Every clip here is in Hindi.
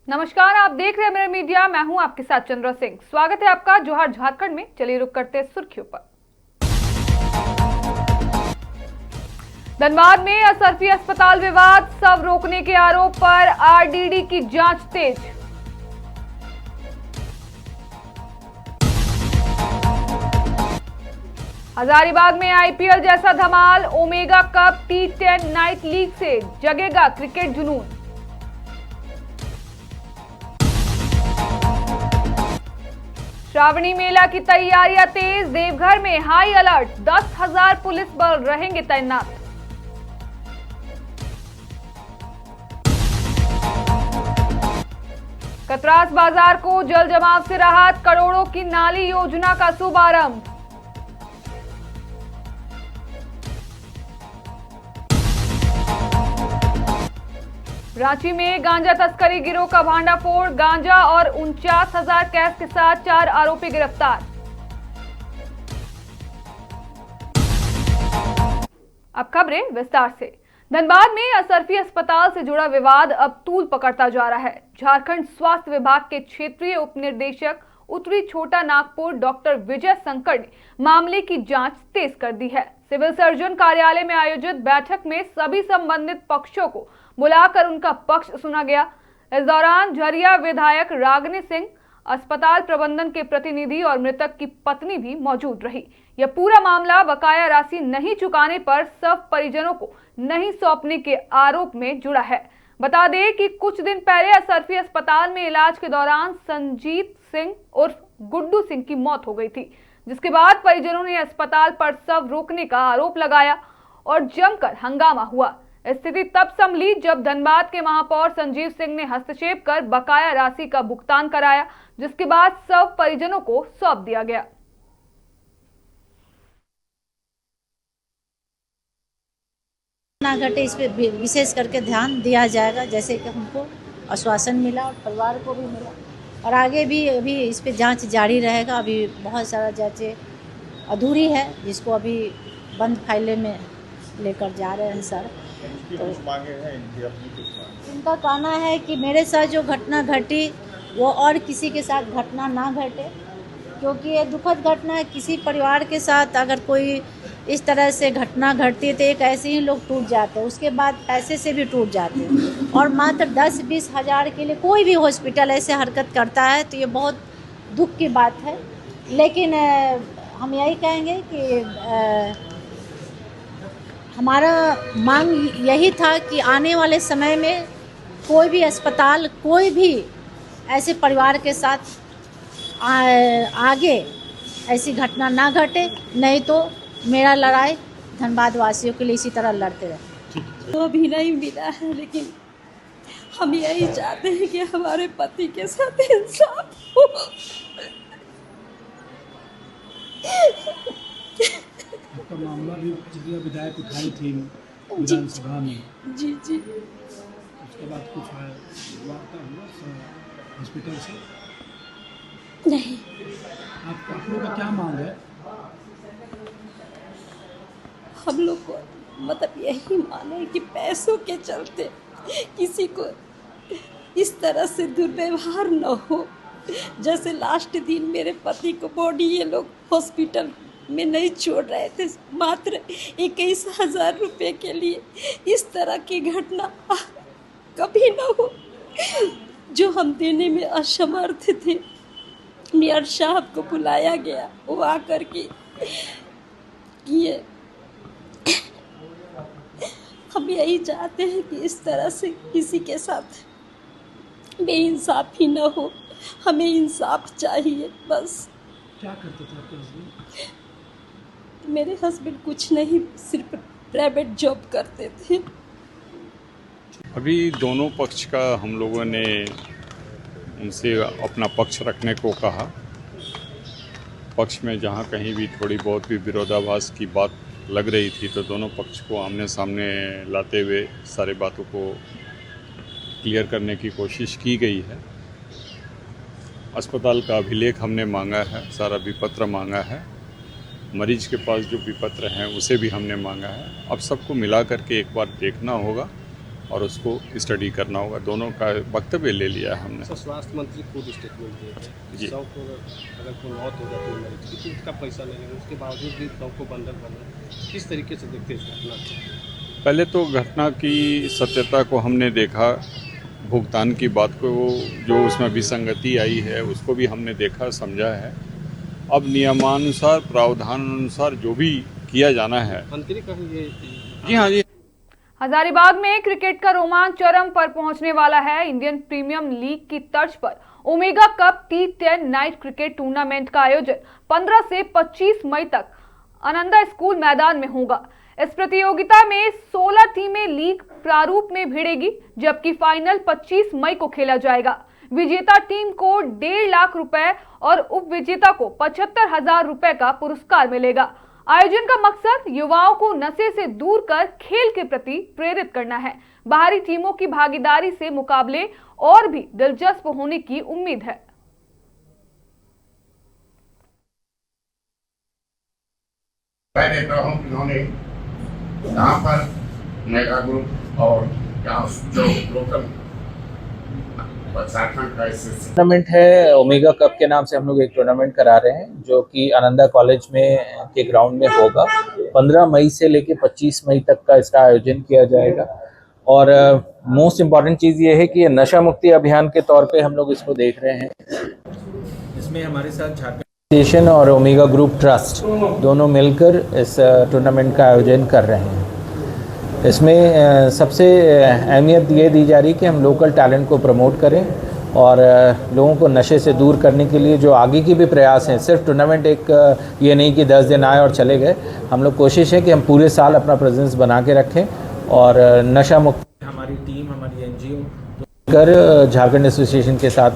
नमस्कार, आप देख रहे हैं मेरा मीडिया। मैं हूं आपके साथ चंद्रा सिंह। स्वागत है आपका जोहार झारखंड में। चलिए रुक करते हैं सुर्खियों पर। धनबाद में असरफी अस्पताल विवाद, शव रोकने के आरोप पर आरडीडी की जांच तेज। हजारीबाग में आईपीएल जैसा धमाल, Omega cup T10 night league से जगेगा क्रिकेट जुनून। श्रावणी मेला की तैयारियां तेज, देवघर में हाई अलर्ट, 10,000 पुलिस बल रहेंगे तैनात। कतरास बाजार को जल जमाव से राहत, करोड़ों की नाली योजना का शुभारंभ। रांची में गांजा तस्करी गिरोह का भांडाफोड़, गांजा और 49,000 कैश के साथ 4 आरोपी गिरफ्तार। अब खबरें विस्तार से। धनबाद में असरफी अस्पताल से जुड़ा विवाद अब तूल पकड़ता जा रहा है। झारखंड स्वास्थ्य विभाग के क्षेत्रीय उप निदेशक उत्तरी छोटा नागपुर डॉक्टर विजय शंकर ने मामले की जांच तेज कर दी है। सिविल सर्जन कार्यालय में आयोजित बैठक में सभी संबंधित पक्षों को बुलाकर उनका पक्ष सुना गया। इस दौरान झरिया विधायक रागिनी सिंह, अस्पताल प्रबंधन के प्रतिनिधि और मृतक की पत्नी भी मौजूद रही। यह पूरा मामला बकाया राशि नहीं चुकाने पर शव परिजनों को नहीं सौंपने के आरोप में जुड़ा है। बता दें कि कुछ दिन पहले असरफी अस्पताल में इलाज के दौरान संजीत सिंह उर्फ गुड्डू सिंह की मौत हो गई थी, जिसके बाद परिजनों ने अस्पताल पर शव रोकने का आरोप लगाया और जमकर हंगामा हुआ। स्थिति तब संभली जब धनबाद के महापौर संजीव सिंह ने हस्तक्षेप कर बकाया राशि का भुगतान कराया, जिसके बाद शव परिजनों को सौंप दिया गया। ना घटे इस पे विशेष करके ध्यान दिया जाएगा, जैसे कि हमको आश्वासन मिला और परिवार को भी मिला, और आगे भी अभी इस पे जांच जारी रहेगा। अभी बहुत सारा जांचें अधूरी है, जिसको अभी बंद फाइले में लेकर जा रहे हैं सर। तो उनका कहना है कि मेरे साथ जो घटना घटी वो और किसी के साथ घटना ना घटे, क्योंकि ये दुखद घटना है। किसी परिवार के साथ अगर कोई इस तरह से घटना घटती है तो एक ऐसे ही लोग टूट जाते हैं, उसके बाद पैसे से भी टूट जाते हैं, और मात्र 10-20 हज़ार के लिए कोई भी हॉस्पिटल ऐसे हरकत करता है तो ये बहुत दुख की बात है। लेकिन हम यही कहेंगे कि हमारा मांग यही था कि आने वाले समय में कोई भी अस्पताल, कोई भी ऐसे परिवार के साथ आगे ऐसी घटना ना घटे, नहीं तो मेरा लड़ाई धनबाद वासियों के लिए इसी तरह लड़ते रहे। तो अभी नहीं मिला है, लेकिन हम यही चाहते हैं कि हमारे पति के साथ इंसाफ हो। आपका मामला भी जिला विधायक उठाई थी विधानसभा में। जी जी। उसके बाद कुछ वार्ता हुआ हॉस्पिटल से? नहीं। आप लोग का क्या मांग है? हम लोग को मतलब यही माने कि पैसों के चलते किसी को इस तरह से दुर्व्यवहार न हो। जैसे लास्ट दिन मेरे पति को बॉडी ये लोग हॉस्पिटल में नहीं छोड़ रहे थे, मात्र 21,000 रुपये के लिए इस तरह की घटना कभी न हो। जो हम देने में असमर्थ थे, मेयर साहब को बुलाया गया, वो आकर के किए। हम यही चाहते हैं कि इस तरह से किसी के साथ बेइंसाफी न हो। हमें इंसाफ चाहिए बस। क्या करते थे आपके हस्बैंड? मेरे हस्बैंड कुछ नहीं, सिर्फ प्राइवेट जॉब करते थे। अभी दोनों पक्ष का हम लोगों ने उनसे अपना पक्ष रखने को कहा। पक्ष में जहाँ कहीं भी थोड़ी बहुत भी विरोधाभास की बात लग रही थी तो दोनों पक्ष को आमने सामने लाते हुए सारे बातों को क्लियर करने की कोशिश की गई है। अस्पताल का अभिलेख हमने मांगा है, सारा विपत्र मांगा है, मरीज के पास जो विपत्र हैं उसे भी हमने मांगा है। अब सबको मिला करके एक बार देखना होगा और उसको स्टडी करना होगा। दोनों का वक्तव्य ले लिया है हमने। सर, स्वास्थ्य मंत्री खुद स्टेटमेंट दिए थे, जी। शव को अगर कोई मौत हो जाती है मरीज की तो उसका पैसा लगेगा, उसके बावजूद भी शव को बंधक बना। किस तरीके से देखते हैं इस घटना को? पहले तो घटना की सत्यता को हमने देखा, भुगतान की बात को जो उसमें विसंगति आई है उसको भी हमने देखा, समझा है। अब नियमानुसार, प्रावधान अनुसार जो भी किया जाना है। मंत्री कहेंगे। जी हाँ जी। हजारीबाग में क्रिकेट का रोमांच चरम पर पहुंचने वाला है। इंडियन प्रीमियर लीग की तर्ज पर omega cup T10 night cricket tournament का आयोजन 15 से 25 मई तक आनंदा स्कूल मैदान में होगा। इस प्रतियोगिता में 16 टीमें लीग प्रारूप में भिड़ेगी, जबकि फाइनल 25 मई को खेला जाएगा। विजेता टीम को 1.5 लाख रुपए और उप विजेता को 75,000 रुपए का पुरस्कार मिलेगा। आयोजन का मकसद युवाओं को नशे से दूर कर खेल के प्रति प्रेरित करना है। बाहरी टीमों की भागीदारी से मुकाबले और भी दिलचस्प होने की उम्मीद है। मैं देख रहा हूँ इन्होंने यहाँ पर मेगा ग्रुप और जो लोकल टूर्नामेंट है, ओमेगा कप के नाम से हम लोग एक टूर्नामेंट करा रहे हैं जो कि आनंदा कॉलेज में के ग्राउंड में होगा। 15 मई से लेके 25 मई तक का इसका आयोजन किया जाएगा। और मोस्ट इम्पॉर्टेंट चीज़ ये है कि ये नशा मुक्ति अभियान के तौर पे हम लोग इसको देख रहे हैं। इसमें हमारे साथ झारखंड एसोसिएशन और ओमेगा ग्रुप ट्रस्ट दोनों मिलकर इस टूर्नामेंट का आयोजन कर रहे हैं। इसमें सबसे अहमियत ये दी जा रही है कि हम लोकल टैलेंट को प्रमोट करें और लोगों को नशे से दूर करने के लिए जो आगे की भी प्रयास हैं। सिर्फ टूर्नामेंट एक ये नहीं कि 10 दिन आए और चले गए। हम लोग कोशिश है कि हम पूरे साल अपना प्रेजेंस बना के रखें और नशा मुक्त हमारी टीम, हमारी एनजीओ कर झारखंड एसोसिएशन के साथ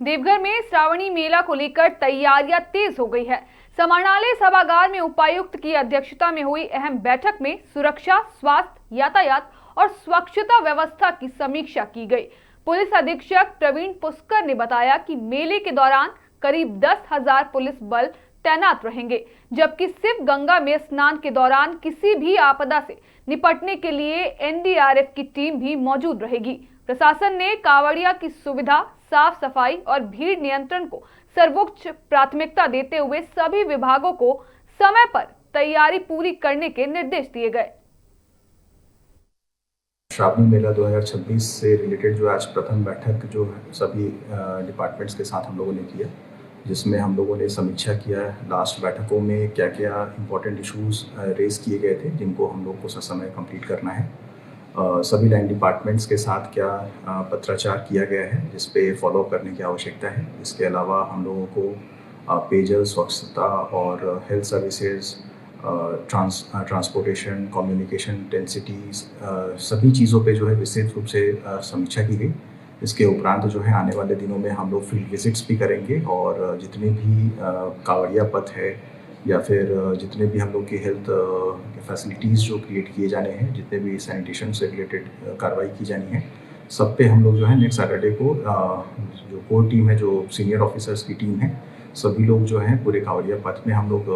देवघर में श्रावणी मेला को लेकर तैयारियां तेज हो गई है। समाहरणालय सभागार में उपायुक्त की अध्यक्षता में हुई अहम बैठक में सुरक्षा, स्वास्थ्य, यातायात और स्वच्छता व्यवस्था की समीक्षा की गई। पुलिस अधीक्षक प्रवीण पुष्कर ने बताया कि मेले के दौरान करीब 10,000 पुलिस बल तैनात रहेंगे, जबकि सिर्फ गंगा में स्नान के दौरान किसी भी आपदा से निपटने के लिए एनडीआरएफ की टीम भी मौजूद रहेगी। प्रशासन ने कांवड़िया की सुविधा, साफ सफाई और भीड़ नियंत्रण को सर्वोच्च प्राथमिकता देते हुए सभी विभागों को समय पर तैयारी पूरी करने के निर्देश दिए गए। श्रावणी मेला 2026 से रिलेटेड जो आज प्रथम बैठक जो सभी डिपार्टमेंट्स के साथ हम लोगों ने किया, जिसमें हम लोगों ने समीक्षा किया लास्ट बैठकों में क्या क्या इम्पोर्टेंट इश्यूज रेज किए गए थे जिनको हम लोग को ससमय कंप्लीट करना है। सभी लाइन डिपार्टमेंट्स के साथ क्या पत्राचार किया गया है जिस पे फॉलोअप करने की आवश्यकता है। इसके अलावा हम लोगों को पेयजल, स्वच्छता और health services, transportation, communication intensities, सभी चीज़ों पे जो है विस्तृत रूप से समीक्षा की गई। इसके उपरांत जो है आने वाले दिनों में हम लोग फील्ड विजिट्स भी करेंगे और जितने भी कांवड़िया पथ है या फिर जितने भी हम लोग की हेल्थ फैसिलिटीज़ जो क्रिएट किए जाने हैं, जितने भी सैनिटेशन से रिलेटेड कार्रवाई की जानी है, सब पे हम लोग जो है नेक्स्ट सैटरडे को जो कोर टीम है, जो सीनियर ऑफिसर्स की टीम है, सभी लोग जो हैं पूरे कांवड़िया पथ में हम लोग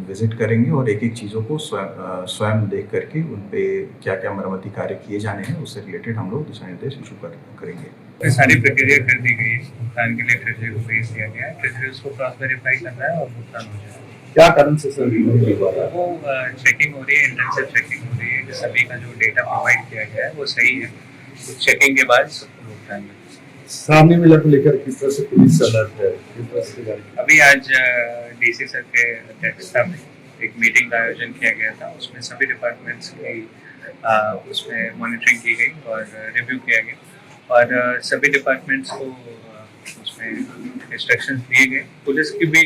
विजिट करेंगे और एक एक चीज़ों को स्वयं देख करके उन पे क्या क्या मरम्मती कार्य किए जाने हैं उससे रिलेटेड हम लोग दिशा निर्देश इशू करेंगे। सारी प्रक्रिया कर दी गई है। भुगतान के लिए ट्रेजरी को भेज दिया गया है। ट्रेजरी उसको क्रॉस वेरीफाई करना है और भुगतान हो जाएगा। क्या कारण से सर वो चेकिंग हो रही है, इंटेंसिव चेकिंग हो रही है कि सभी का जो डेटा प्रोवाइड किया गया है वो सही है। तो चेकिंग के बाद सबको भुगतान मिलेगा। श्रावणी मेला को लेकर किस तरह से पुलिस अलर्ट है? अभी आज डीसी सर के अध्यक्षता में एक मीटिंग का आयोजन किया गया था। उसमें सभी डिपार्टमेंट्स की उसमें मॉनिटरिंग की गई और रिव्यू किया गया और सभी डिपार्टमेंट्स को उसमें इंस्ट्रक्शंस दिए गए। पुलिस की भी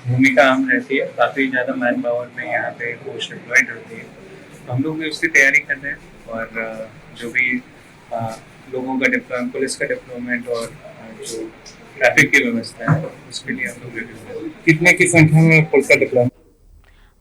भूमिका अहम रहती है। काफ़ी ज़्यादा मैन पावर में यहाँ पे फोर्स डिप्लॉयड होती है। तो हम लोग भी उसकी तैयारी कर रहे हैं और जो भी लोगों का डिप्लॉयमेंट, पुलिस का डिप्लॉयमेंट और जो ट्रैफिक की व्यवस्था है उसके लिए हम लोग रिव्यू कर रहे हैं। कितने की संख्या में पुलिस का डिप्लॉयमेंट?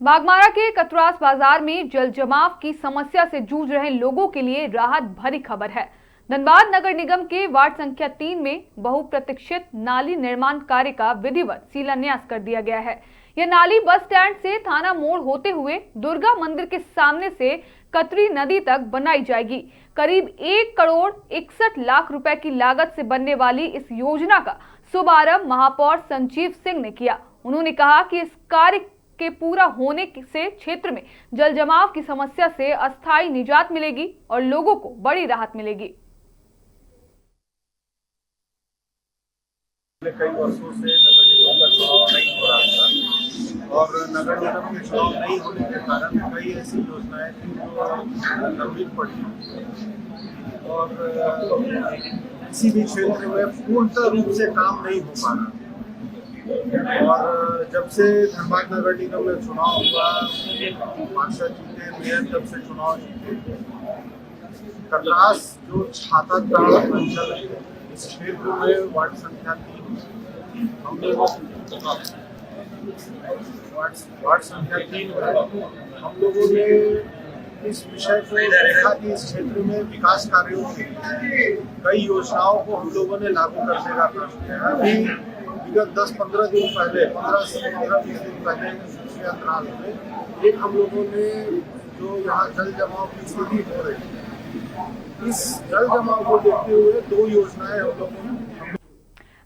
बागमारा के कतरास बाजार में जल जमाव की समस्या से जूझ रहे लोगों के लिए राहत भरी खबर है। धनबाद नगर निगम के वार्ड संख्या 3 में बहुप्रतीक्षित नाली निर्माण कार्य का विधिवत शिलान्यास कर दिया गया है। यह नाली बस स्टैंड से थाना मोड़ होते हुए दुर्गा मंदिर के सामने से कतरी नदी तक बनाई जाएगी। करीब 1,61,00,000 रुपए की लागत से बनने वाली इस योजना का शुभारंभ महापौर संजीव सिंह ने किया। उन्होंने कहा कि इस कार्य के पूरा होने से क्षेत्र में जल जमाव की समस्या से अस्थायी निजात मिलेगी और लोगों को बड़ी राहत मिलेगी। कई वर्षों से नगर निगम का चुनाव नहीं हो रहा था और नगर निगम के चुनाव नहीं होने के कारण कई ऐसी योजनाएं थी जो लंबित पड़ी और किसी भी क्षेत्र में पूर्णतः रूप से काम नहीं हो पा रहा। और जब से धनबाद नगर निगम में चुनाव हुआ, पार्षद जीते, मेयर जब से चुनाव जीते, कतरास जो छाताग्राम अंचल है इस क्षेत्र में वार्ड संख्या 3 हम लोग वार्ड संख्या 3 हम लोगों ने इस विषय को देखा कि इस क्षेत्र में विकास कार्यों के कई योजनाओं को हम लोगों ने लागू करने का काम किया। अभी विगत 10-15 दिन पहले 15 से 15-20 दिन पहले पिछले अंतराल में एक हम लोगों ने जो यहाँ जल जमाव की स्थिति हो रही है, इस जल जमाव को देखते हुए 2 योजनाएं हम लोगों ने।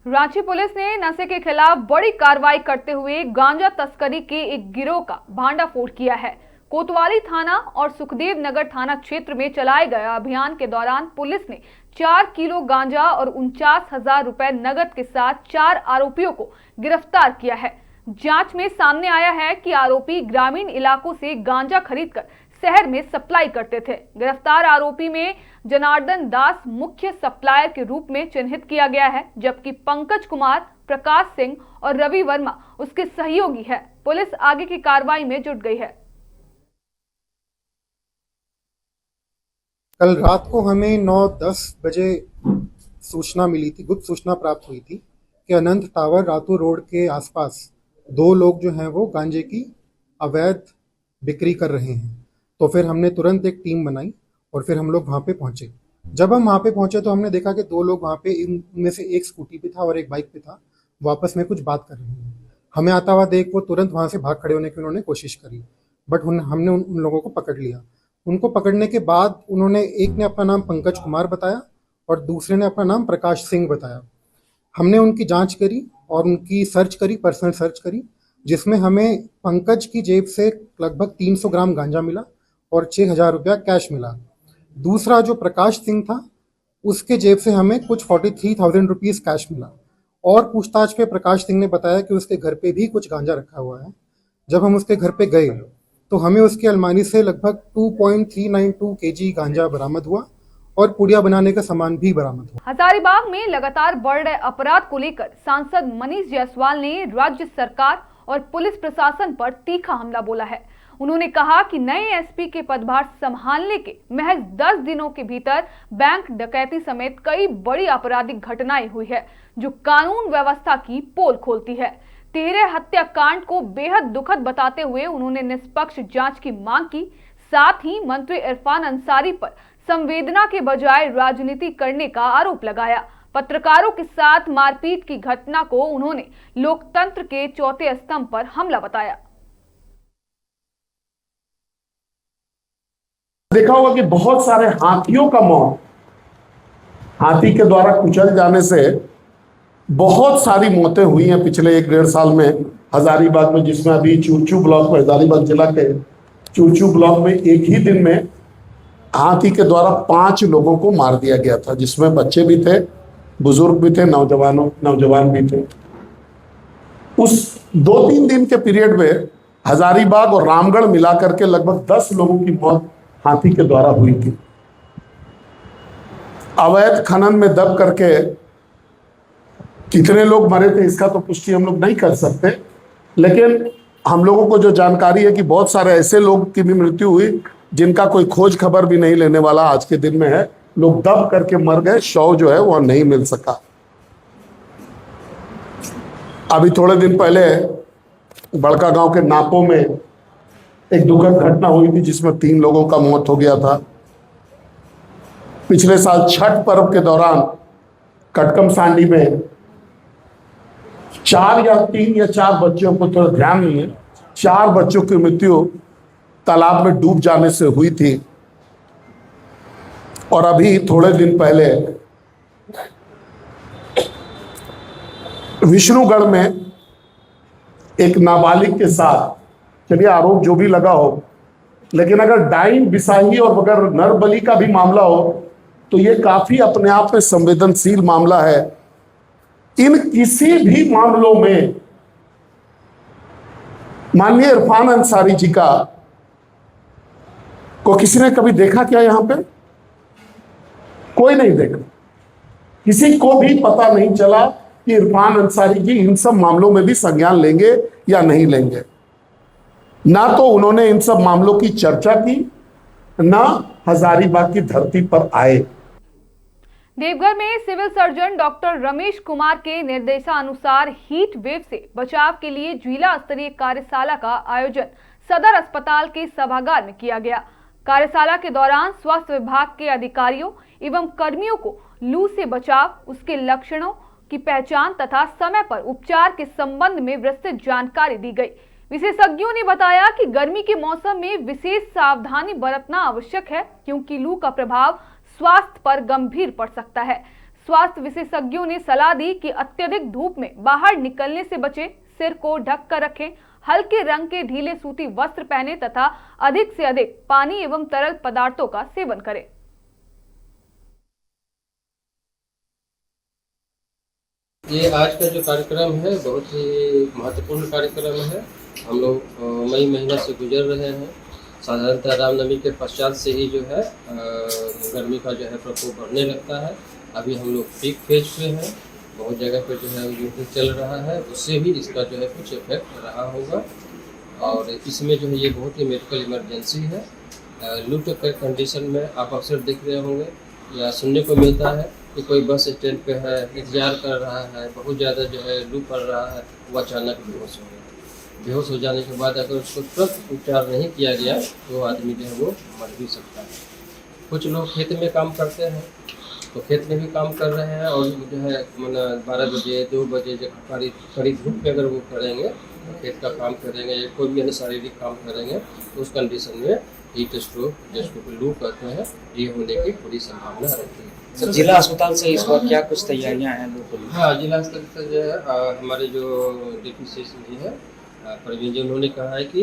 रांची पुलिस ने नशे के खिलाफ बड़ी कार्रवाई करते हुए गांजा तस्करी के एक गिरोह का भांडाफोड़ किया है। कोतवाली थाना और सुखदेव नगर थाना क्षेत्र में चलाए गए अभियान के दौरान पुलिस ने 4 किलो गांजा और 49,000 रुपए नगद के साथ 4 आरोपियों को गिरफ्तार किया है। जांच में सामने आया है कि आरोपी ग्रामीण इलाकों से गांजा खरीदकर शहर में सप्लाई करते थे। गिरफ्तार आरोपी में जनार्दन दास मुख्य सप्लायर के रूप में चिन्हित किया गया है, जबकि पंकज कुमार, प्रकाश सिंह और रवि वर्मा उसके सहयोगी है। पुलिस आगे की कार्रवाई में जुट गई है। कल रात को हमें 9-10 बजे सूचना मिली थी, गुप्त सूचना प्राप्त हुई थी कि अनंत टावर रातू रोड के आसपास 2 लोग जो हैं वो गांजे की अवैध बिक्री कर रहे हैं। तो फिर हमने तुरंत एक टीम बनाई और फिर हम लोग वहाँ पे पहुँचे। जब हम वहाँ पे पहुँचे तो हमने देखा कि 2 लोग वहाँ पे, इनमें से एक स्कूटी पे था और एक बाइक पे था, वापस में कुछ बात कर रहे हैं। हमें आता हुआ देख वो तुरंत वहाँ से भाग खड़े होने की उन्होंने कोशिश करी, बट हमने उन लोगों को पकड़ लिया। उनको पकड़ने के बाद उन्होंने, एक ने अपना नाम पंकज कुमार बताया और दूसरे ने अपना नाम प्रकाश सिंह बताया। हमने उनकी जाँच करी और उनकी सर्च करी, पर्सनल सर्च करी, जिसमें हमें पंकज की जेब से लगभग 300 ग्राम गांजा मिला और 6,000 रुपया कैश मिला। दूसरा जो प्रकाश सिंह था, उसके जेब से हमें कुछ 43,000 रुपीज़ कैश मिला। और पूछताछ पे प्रकाश सिंह ने बताया कि उसके घर पे भी कुछ गांजा रखा हुआ है। जब हम उसके घर पे गए तो हमें उसकी अलमारी से लगभग 2.392 kg गांजा बरामद हुआ और पुड़िया बनाने का सामान भी बरामद हुआ। हजारीबाग में लगातार बढ़ रहे अपराध को लेकर सांसद मनीष जायसवाल ने राज्य सरकार और पुलिस प्रशासन पर तीखा हमला बोला है। उन्होंने कहा कि नए एसपी के पदभार संभालने के महज 10 दिनों के भीतर बैंक डकैती समेत कई बड़ी आपराधिक घटनाएं हुई है, जो कानून व्यवस्था की पोल खोलती है। 13 हत्याकांड को बेहद दुखद बताते हुए उन्होंने निष्पक्ष जांच की मांग की। साथ ही मंत्री इरफान अंसारी पर संवेदना के बजाय राजनीति करने का आरोप लगाया। पत्रकारों के साथ मारपीट की घटना को उन्होंने लोकतंत्र के चौथे स्तंभ पर हमला बताया। देखा होगा कि बहुत सारे हाथियों का मौत, हाथी के द्वारा कुचल जाने से बहुत सारी मौतें हुई हैं पिछले 1-1.5 साल में हजारीबाग में, जिसमें अभी चूरचू ब्लॉक में, हजारीबाग जिला के चूरचू ब्लॉक में एक ही दिन में हाथी के द्वारा 5 लोगों को मार दिया गया था, जिसमें बच्चे भी थे, बुजुर्ग भी थे, नौजवान भी थे। उस 2-3 दिन के पीरियड में हजारीबाग और रामगढ़ मिलाकर के लगभग 10 लोगों की मौत हाथी के द्वारा हुई थी। अवैध खनन में दब करके कितने लोग मरे थे इसका तो पुष्टि हम लोग नहीं कर सकते, लेकिन हम लोगों को जो जानकारी है कि बहुत सारे ऐसे लोग की भी मृत्यु हुई जिनका कोई खोज खबर भी नहीं लेने वाला आज के दिन में है। लोग दब करके मर गए, शव जो है वह नहीं मिल सका। अभी थोड़े दिन पहले बड़का गांव के नापो में एक दुखद घटना हुई थी जिसमें 3 लोगों का मौत हो गया था। पिछले साल छठ पर्व के दौरान कटकम सांडी में 4 या 3 या 4 बच्चों को थोड़ा ध्यान नहीं है, 4 बच्चों की मृत्यु तालाब में डूब जाने से हुई थी। और अभी थोड़े दिन पहले विष्णुगढ़ में एक नाबालिग के साथ, चलिए आरोप जो भी लगा हो, लेकिन अगर डाइन बिसाही और अगर नर बलि का भी मामला हो तो ये काफी अपने आप में संवेदनशील मामला है। इन किसी भी मामलों में माननीय इरफान अंसारी जी का को किसी ने कभी देखा क्या? यहां पे कोई नहीं देखा, किसी को भी पता नहीं चला कि इरफान अंसारी जी इन सब मामलों में भी संज्ञान लेंगे या नहीं लेंगे। ना तो उन्होंने इन सब मामलों की चर्चा की, ना हजारीबाग की धरती पर आए। देवघर में civil surgeon doctor Ramesh Kumar के निर्देशानुसार हीट वेव से बचाव के लिए जिला स्तरीय कार्यशाला का आयोजन सदर अस्पताल के सभागार में किया गया। कार्यशाला के दौरान स्वास्थ्य विभाग के अधिकारियों एवं कर्मियों को लू से बचाव, उसके लक्षणों की पहचान तथा समय पर उपचार के संबंध में विस्तृत जानकारी दी गई। विशेषज्ञों ने बताया कि गर्मी के मौसम में विशेष सावधानी बरतना आवश्यक है, क्योंकि लू का प्रभाव स्वास्थ्य पर गंभीर पड़ सकता है। स्वास्थ्य विशेषज्ञों ने सलाह दी कि अत्यधिक धूप में बाहर निकलने से बचें, सिर को ढक कर रखें, हल्के रंग के ढीले सूती वस्त्र पहने तथा अधिक से अधिक पानी एवं तरल पदार्थों का सेवन करें। ये आज का जो कार्यक्रम है बहुत ही महत्वपूर्ण कार्यक्रम है। हम लोग मई महीना से गुजर रहे हैं। साधारणतः रामनवमी के पश्चात से ही जो है गर्मी का जो है प्रकोप बढ़ने लगता है। अभी हम लोग पीक फेज पे हैं, बहुत जगह पे जो है युद्ध चल रहा है, उससे भी इसका जो है कुछ इफेक्ट रहा होगा। और इसमें जो है ये बहुत ही मेडिकल इमरजेंसी है। लू के कंडीशन में आप अक्सर देख रहे होंगे या सुनने को मिलता है कि कोई बस स्टैंड पे है, इंतजार कर रहा है, बहुत ज़्यादा जो है लू पड़ रहा है, वो अचानक बेहोश हो गया। बेहोश हो जाने के बाद अगर उसको तुरंत उपचार नहीं किया गया तो आदमी जो है वो मर भी सकता है। कुछ लोग खेत में काम करते हैं तो खेत में भी काम कर रहे हैं और जो है 12 बजे 2 बजे जब कड़ी धूप में अगर वो करेंगे तो खेत का काम करेंगे या कोई भी अन्य शारीरिक काम करेंगे तो उस कंडीशन में हीट स्ट्रोक, जिसको लू कहते हैं, ये होने की पूरी संभावना रहती है। सर, जिला अस्पताल से इस बार क्या कुछ तैयारियां हैं लोगों को? हाँ, जिला स्तर से जो है हमारे जो DPCC जी है प्रवीण जी, उन्होंने कहा है कि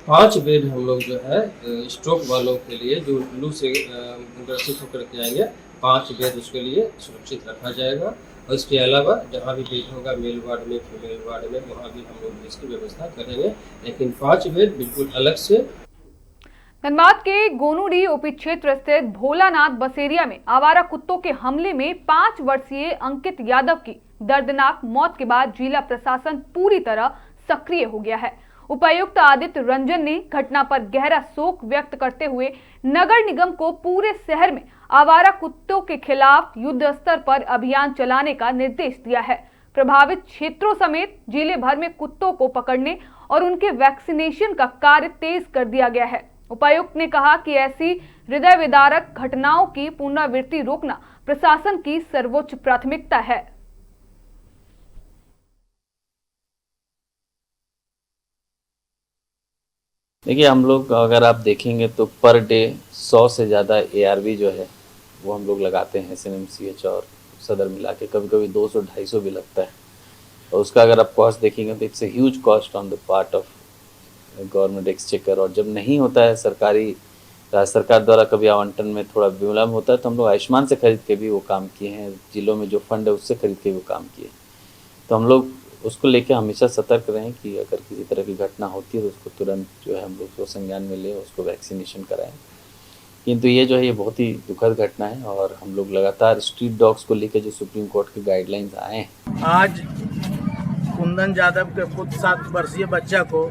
5 बेड हम लोग जो है स्ट्रोक वालों के लिए जो लू से ग्रसित होकर के आएंगे, 5 बेड उसके लिए सुरक्षित रखा जाएगा। और इसके अलावा जहाँ भी बेड होगा मेल वार्ड में, फीमेल वार्ड में, वहाँ भी हम लोग इसकी व्यवस्था करेंगे, लेकिन 5 बेड बिल्कुल अलग से। धनबाद के गोनूडी ओपी क्षेत्र स्थित भोलानाथ बसेरिया में आवारा कुत्तों के हमले में 5 वर्षीय अंकित यादव की दर्दनाक मौत के बाद जिला प्रशासन पूरी तरह सक्रिय हो गया है। उपायुक्त आदित्य रंजन ने घटना पर गहरा शोक व्यक्त करते हुए नगर निगम को पूरे शहर में आवारा कुत्तों के खिलाफ युद्ध स्तर पर अभियान चलाने का निर्देश दिया है। प्रभावित क्षेत्रों समेत जिले भर में कुत्तों को पकड़ने और उनके वैक्सीनेशन का कार्य तेज कर दिया गया है। उपायुक्त ने कहा कि ऐसी हृदय विदारक घटनाओं की पुनरावृत्ति रोकना प्रशासन की सर्वोच्च प्राथमिकता है। देखिए, हम लोग अगर आप देखेंगे तो पर डे 100 से ज़्यादा ARV जो है वो हम लोग लगाते हैं SNMCH और सदर मिला के, कभी कभी 200-250 भी लगता है। और उसका अगर आप कॉस्ट देखेंगे तो it's a huge cost on the part of government exchequer. और जब नहीं होता है सरकारी राज्य सरकार द्वारा कभी आवंटन में थोड़ा विलम्ब होता है तो हम लोग आयुष्मान से खरीद के भी वो काम किए हैं, जिलों में जो फंड है उससे खरीद के वो काम किए। तो हम लोग उसको लेके हमेशा सतर्क रहें कि अगर किसी तरह की घटना होती है तो उसको तुरंत जो है हम लोग उसको संज्ञान में लें, उसको वैक्सीनेशन कराएं। किंतु ये जो है ये बहुत ही दुखद घटना है और हम लोग लगातार स्ट्रीट डॉग्स को लेकर जो सुप्रीम कोर्ट के गाइडलाइंस आए हैं। आज कुंदन यादव के पुत्र 7 वर्षीय बच्चा को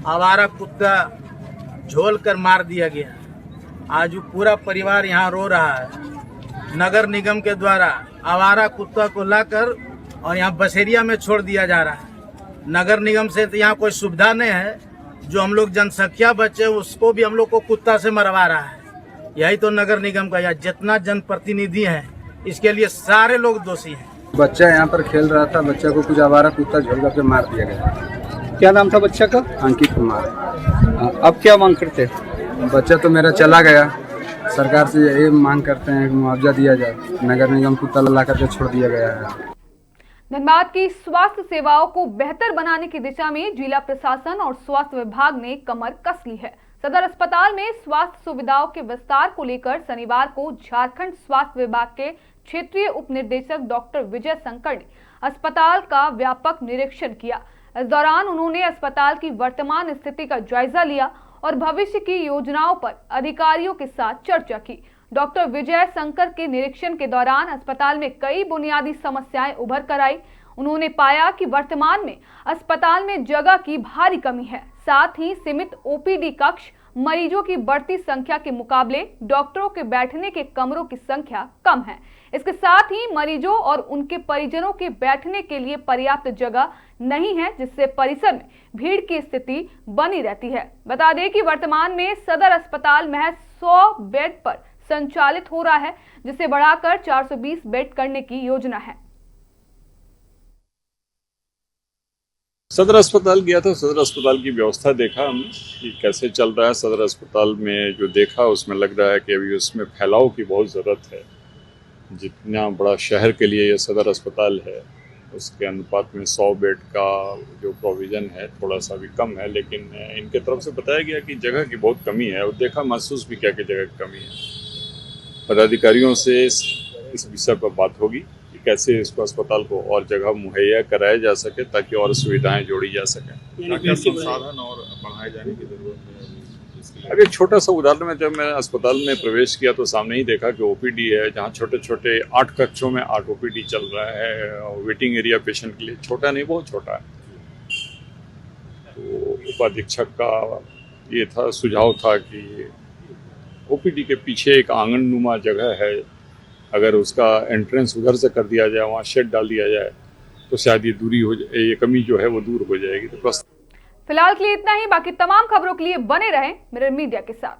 आवारा कुत्ता झोल कर मार दिया गया। आज वो पूरा परिवार यहाँ रो रहा है। नगर निगम के द्वारा आवारा कुत्ता को लाकर और यहाँ बसेरिया में छोड़ दिया जा रहा है। नगर निगम से तो यहाँ कोई सुविधा नहीं है, जो हम लोग जनसंख्या बचे उसको भी हम लोग को कुत्ता से मरवा रहा है। यही तो नगर निगम का या जितना जनप्रतिनिधि है इसके लिए सारे लोग दोषी हैं। बच्चा यहाँ पर खेल रहा था, बच्चा को कुछ आवारा कुत्ता झोल करके मार दिया गया। क्या नाम था बच्चा का? अंकित कुमार। अब क्या मांग करते? बच्चा तो मेरा चला गया, सरकार से यही मांग करते हैं कि मुआवजा दिया जाए। नगर निगम को ताला ला करके छोड़ दिया गया है। धनबाद की स्वास्थ्य सेवाओं को बेहतर बनाने की दिशा में जिला प्रशासन और स्वास्थ्य विभाग ने कमर कस ली है। सदर अस्पताल में स्वास्थ्य सुविधाओं के विस्तार को लेकर शनिवार को झारखंड स्वास्थ्य विभाग के क्षेत्रीय उप निदेशक डॉक्टर विजय शंकर ने अस्पताल का व्यापक निरीक्षण किया। इस दौरान उन्होंने अस्पताल की वर्तमान स्थिति का जायजा लिया और भविष्य की योजनाओं पर अधिकारियों के साथ चर्चा की। डॉक्टर विजय शंकर के निरीक्षण के दौरान अस्पताल में कई बुनियादी समस्याएं उभर कर आई। उन्होंने पाया कि वर्तमान में अस्पताल में जगह की भारी कमी है, साथ ही सीमित ओपीडी कक्ष, मरीजों की बढ़ती संख्या के मुकाबले डॉक्टरों के बैठने के कमरों की संख्या कम है। इसके साथ ही मरीजों और उनके परिजनों के बैठने के लिए पर्याप्त जगह नहीं है, जिससे परिसर में भीड़ की स्थिति बनी रहती है। बता दें कि वर्तमान में सदर अस्पताल महज 100 बेड पर संचालित हो रहा है, जिसे बढ़ाकर 420 बेड करने की योजना है। सदर अस्पताल गया था, सदर अस्पताल की व्यवस्था देखा हमने कि कैसे चल रहा है। सदर अस्पताल में जो देखा उसमें लग रहा है कि अभी उसमें फैलाव की बहुत ज़रूरत है। जितना बड़ा शहर के लिए ये सदर अस्पताल है उसके अनुपात में 100 बेड का जो प्रोविज़न है थोड़ा सा भी कम है, लेकिन इनके तरफ से बताया गया कि जगह की बहुत कमी है और देखा महसूस भी किया कि जगह की कमी है। पदाधिकारियों से इस विषय पर बात होगी कि कैसे इसको अस्पताल को और जगह मुहैया कराया जा सके ताकि और सुविधाएं जोड़ी जा सकें। संसाधन और बढ़ाए जाने की जरूरत है। अब एक छोटा सा उदाहरण में, जब मैं अस्पताल में प्रवेश किया तो सामने ही देखा कि ओपीडी है, जहाँ छोटे छोटे 8 कक्षों में 8 ओपीडी चल रहा है। वेटिंग एरिया पेशेंट के लिए छोटा नहीं, बहुत छोटा है। तो उपाधीक्षक का ये था, सुझाव था कि ओपीडी के पीछे एक आंगननुमा जगह है, अगर उसका एंट्रेंस उधर से कर दिया जाए, वहाँ शेड डाल दिया जाए तो शायद ये दूरी हो जाए, ये कमी जो है वो दूर हो जाएगी। तो बस फिलहाल के लिए इतना ही। बाकी तमाम खबरों के लिए बने रहें मिरर मीडिया के साथ।